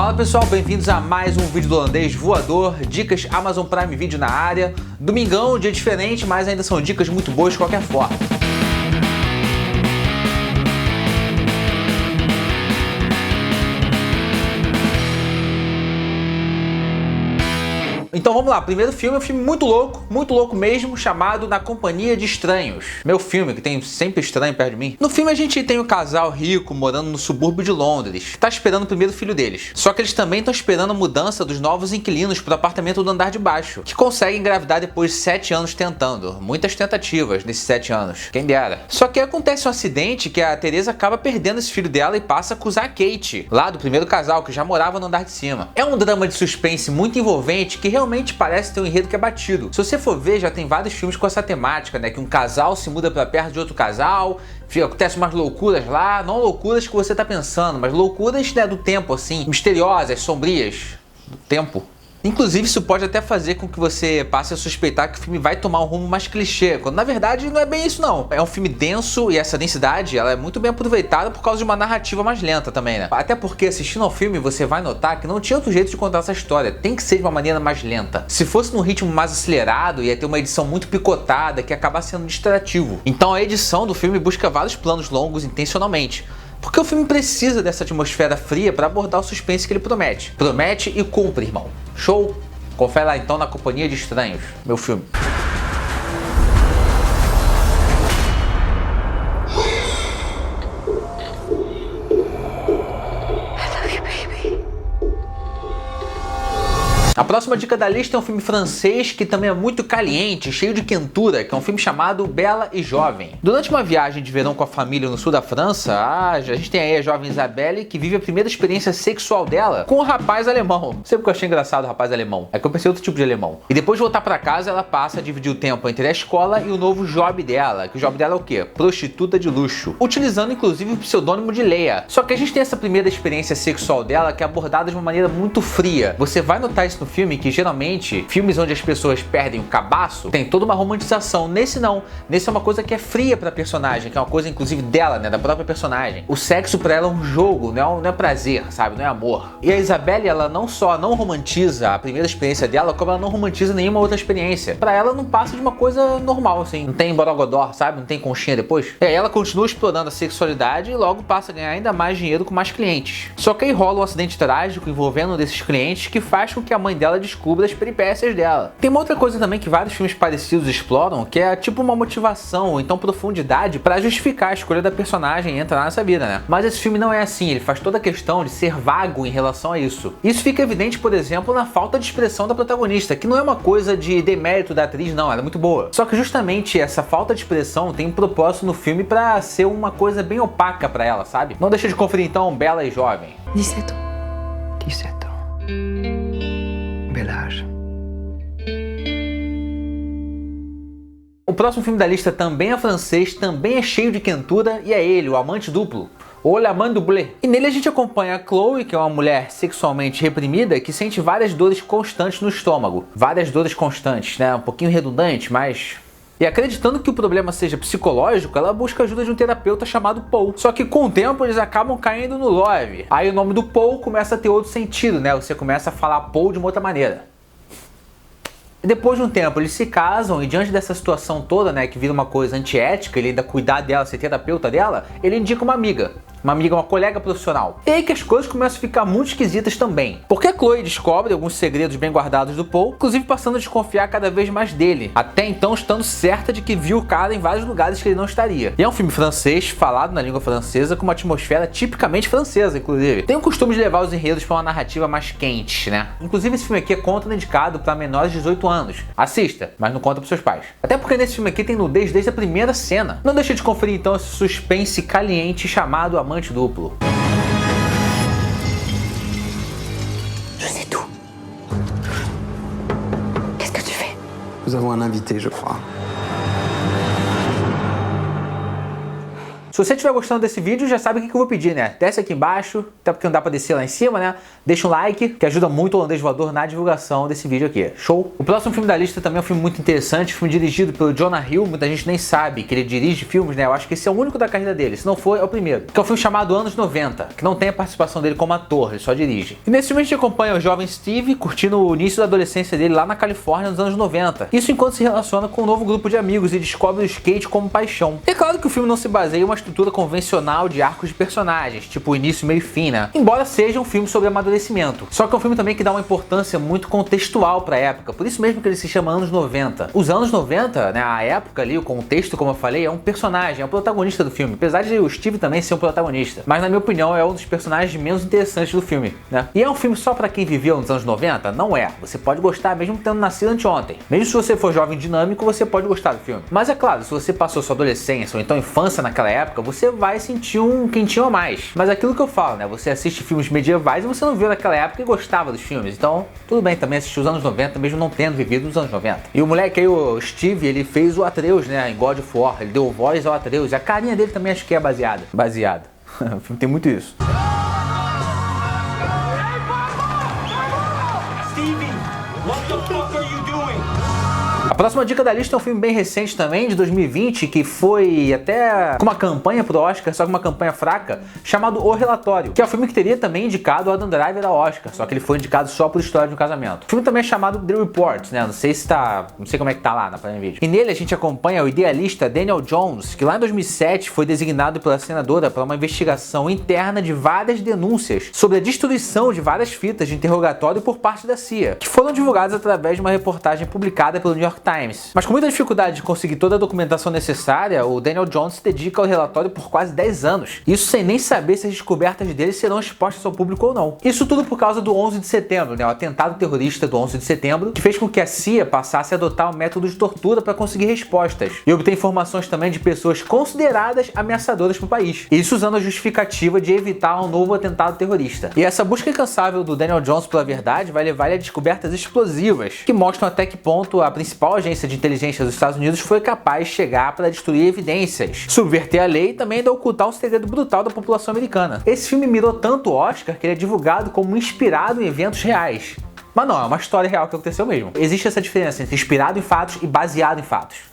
Fala pessoal, bem-vindos a mais um vídeo do Holandês Voador, dicas Amazon Prime Video na área. Domingão, dia diferente, mas ainda são dicas muito boas de qualquer forma. Então vamos lá, primeiro filme é um filme muito louco mesmo, chamado Na Companhia de Estranhos. Meu filme, que tem sempre estranho perto de mim. No filme a gente tem um casal rico morando no subúrbio de Londres, que tá esperando o primeiro filho deles. Só que eles também estão esperando a mudança dos novos inquilinos pro apartamento do andar de baixo, que conseguem engravidar depois de 7 anos tentando. Muitas tentativas nesses 7 anos, quem dera. Só que acontece um acidente que a Teresa acaba perdendo esse filho dela e passa a acusar a Kate, lá do primeiro casal, que já morava no andar de cima. É um drama de suspense muito envolvente que realmente parece ter um enredo que é batido. Se você for ver, já tem vários filmes com essa temática, né? Que um casal se muda pra perto de outro casal, acontece umas loucuras lá, não loucuras que você tá pensando, mas loucuras, né, do tempo, assim, misteriosas, sombrias, do tempo. Inclusive, isso pode até fazer com que você passe a suspeitar que o filme vai tomar um rumo mais clichê, quando na verdade não é bem isso não. É um filme denso e essa densidade ela é muito bem aproveitada por causa de uma narrativa mais lenta também, né? Até porque assistindo ao filme você vai notar que não tinha outro jeito de contar essa história, tem que ser de uma maneira mais lenta. Se fosse num ritmo mais acelerado, ia ter uma edição muito picotada que ia acabar sendo distrativo. Então a edição do filme busca vários planos longos intencionalmente. Porque o filme precisa dessa atmosfera fria para abordar o suspense que ele promete. Promete e cumpre, irmão. Show? Confere lá então Na Companhia de Estranhos, meu filme. A próxima dica da lista é um filme francês que também é muito caliente, cheio de quentura, que é um filme chamado Bela e Jovem. Durante uma viagem de verão com a família no sul da França, a gente tem aí a jovem Isabelle que vive a primeira experiência sexual dela com o rapaz alemão. Sempre que eu achei engraçado o rapaz alemão, é que eu pensei outro tipo de alemão. E depois de voltar pra casa, ela passa a dividir o tempo entre a escola e o novo job dela, que o job dela é o quê? Prostituta de luxo. Utilizando inclusive o pseudônimo de Leia. Só que a gente tem essa primeira experiência sexual dela que é abordada de uma maneira muito fria. Você vai notar isso no filme, que geralmente filmes onde as pessoas perdem o cabaço tem toda uma romantização. Nesse não, nesse é uma coisa que é fria pra personagem, que é uma coisa inclusive dela, né, da própria personagem. O sexo pra ela é um jogo, não é prazer, sabe, não é amor. E a Isabelle, ela não só não romantiza a primeira experiência dela, como ela não romantiza nenhuma outra experiência. Pra ela não passa de uma coisa normal, assim, não tem borogodó, sabe, não tem conchinha depois. E aí ela continua explorando a sexualidade e logo passa a ganhar ainda mais dinheiro com mais clientes. Só que aí rola um acidente trágico envolvendo um desses clientes que faz com que a mãe dela descubra as peripécias dela. Tem uma outra coisa também que vários filmes parecidos exploram, que é tipo uma motivação ou então profundidade pra justificar a escolha da personagem entrar nessa vida, né? Mas esse filme não é assim, ele faz toda a questão de ser vago em relação a isso. Isso fica evidente, por exemplo, na falta de expressão da protagonista, que não é uma coisa de demérito da atriz, não, ela é muito boa. Só que justamente essa falta de expressão tem um propósito no filme pra ser uma coisa bem opaca pra ela, sabe? Não deixa de conferir então Bela e Jovem. 17 ans. 17 ans. Bel âge. O próximo filme da lista também é francês, também é cheio de quentura e é ele, o Amante Duplo, ou L'Amant Doublé. E nele a gente acompanha a Chloe, que é uma mulher sexualmente reprimida que sente várias dores constantes no estômago. Várias dores constantes, né? Um pouquinho redundante, mas... E acreditando que o problema seja psicológico, ela busca a ajuda de um terapeuta chamado Paul. Só que com o tempo eles acabam caindo no love. Aí o nome do Paul começa a ter outro sentido, né? Você começa a falar Paul de uma outra maneira. E depois de um tempo eles se casam e diante dessa situação toda, né, que vira uma coisa antiética, ele ainda cuidar dela, ser terapeuta dela, ele indica uma amiga, uma colega profissional. E aí que as coisas começam a ficar muito esquisitas também. Porque a Chloe descobre alguns segredos bem guardados do Paul, inclusive passando a desconfiar cada vez mais dele. Até então estando certa de que viu o cara em vários lugares que ele não estaria. E é um filme francês, falado na língua francesa, com uma atmosfera tipicamente francesa, inclusive. Tem o costume de levar os enredos para uma narrativa mais quente, né? Inclusive esse filme aqui é contraindicado para menores de 18 anos. Assista, mas não conta pros seus pais. Até porque nesse filme aqui tem nudez desde a primeira cena. Não deixe de conferir então esse suspense caliente chamado Amante Duplo. Je sais tout. Qu'est-ce que tu fais? Nous avons un invité, je crois. Se você estiver gostando desse vídeo, já sabe o que eu vou pedir, né? Desce aqui embaixo, até porque não dá pra descer lá em cima, né? Deixa um like, que ajuda muito o Holandês Voador na divulgação desse vídeo aqui. Show? O próximo filme da lista também é um filme muito interessante, filme dirigido pelo Jonah Hill. Muita gente nem sabe que ele dirige filmes, né? Eu acho que esse é o único da carreira dele. Se não for, é o primeiro. Que é um filme chamado Anos 90, que não tem a participação dele como ator, ele só dirige. E nesse filme a gente acompanha o jovem Steve curtindo o início da adolescência dele lá na Califórnia nos anos 90. Isso enquanto se relaciona com um novo grupo de amigos e descobre o skate como paixão. E é claro que o filme não se baseia em uma estrutura convencional de arcos de personagens, tipo início, meio e fim, né? Embora seja um filme sobre amadurecimento. Só que é um filme também que dá uma importância muito contextual pra época, por isso mesmo que ele se chama Anos 90. Os anos 90, né, a época ali, o contexto, como eu falei, é um personagem, é o protagonista do filme. Apesar de o Steve também ser um protagonista. Mas na minha opinião é um dos personagens menos interessantes do filme, né? E é um filme só pra quem viveu nos anos 90? Não é. Você pode gostar mesmo tendo nascido anteontem. Mesmo se você for jovem dinâmico, você pode gostar do filme. Mas é claro, se você passou sua adolescência ou então infância naquela época, você vai sentir um quentinho a mais. Mas é aquilo que eu falo, né? Você assiste filmes medievais e você não viu naquela época e gostava dos filmes. Então, tudo bem também assistir os anos 90, mesmo não tendo vivido os anos 90. E o moleque aí, o Steve, ele fez o Atreus, né? Em God of War. Ele deu voz ao Atreus. E a carinha dele também acho que é baseada. O filme tem muito isso. A próxima dica da lista é um filme bem recente também, de 2020, que foi até com uma campanha pro Oscar, só que uma campanha fraca, chamado O Relatório, que é um filme que teria também indicado o Adam Driver ao Oscar, só que ele foi indicado só por História de um Casamento. O filme também é chamado The Report, né? Não sei como é que tá lá na Prime Video. E nele a gente acompanha o idealista Daniel Jones, que lá em 2007 foi designado pela senadora para uma investigação interna de várias denúncias sobre a destruição de várias fitas de interrogatório por parte da CIA, que foram divulgadas através de uma reportagem publicada pelo New York Times. Mas com muita dificuldade de conseguir toda a documentação necessária, o Daniel Jones se dedica ao relatório por quase 10 anos. Isso sem nem saber se as descobertas dele serão expostas ao público ou não. Isso tudo por causa do 11 de setembro, né? O atentado terrorista do 11 de setembro, que fez com que a CIA passasse a adotar um método de tortura para conseguir respostas e obter informações também de pessoas consideradas ameaçadoras para o país. Isso usando a justificativa de evitar um novo atentado terrorista. E essa busca incansável do Daniel Jones pela verdade vai levar ele a descobertas explosivas, que mostram até que ponto a principal agência de inteligência dos Estados Unidos foi capaz de chegar para destruir evidências, subverter a lei e também ainda ocultar um segredo brutal da população americana. Esse filme mirou tanto o Oscar que ele é divulgado como inspirado em eventos reais. Mas não, é uma história real que aconteceu mesmo. Existe essa diferença entre inspirado em fatos e baseado em fatos.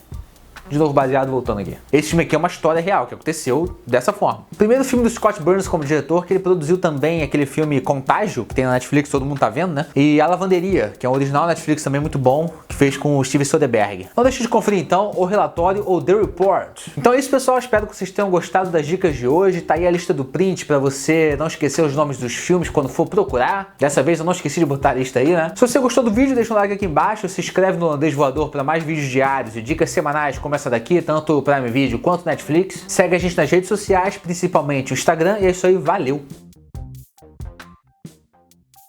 De novo, baseado, voltando aqui. Esse filme aqui é uma história real, que aconteceu dessa forma. O primeiro filme do Scott Burns como diretor, que ele produziu também aquele filme Contágio, que tem na Netflix, todo mundo tá vendo, né? E A Lavanderia, que é um original Netflix também muito bom, que fez com o Steven Soderbergh. Não deixe de conferir então O Relatório ou The Report. Então é isso, pessoal. Espero que vocês tenham gostado das dicas de hoje. Tá aí a lista do print pra você não esquecer os nomes dos filmes quando for procurar. Dessa vez eu não esqueci de botar a lista aí, né? Se você gostou do vídeo, deixa um like aqui embaixo, se inscreve no Holandês Voador para mais vídeos diários e dicas semanais como essa daqui, tanto Prime Video quanto Netflix. Segue a gente nas redes sociais, principalmente o Instagram, e é isso aí, valeu!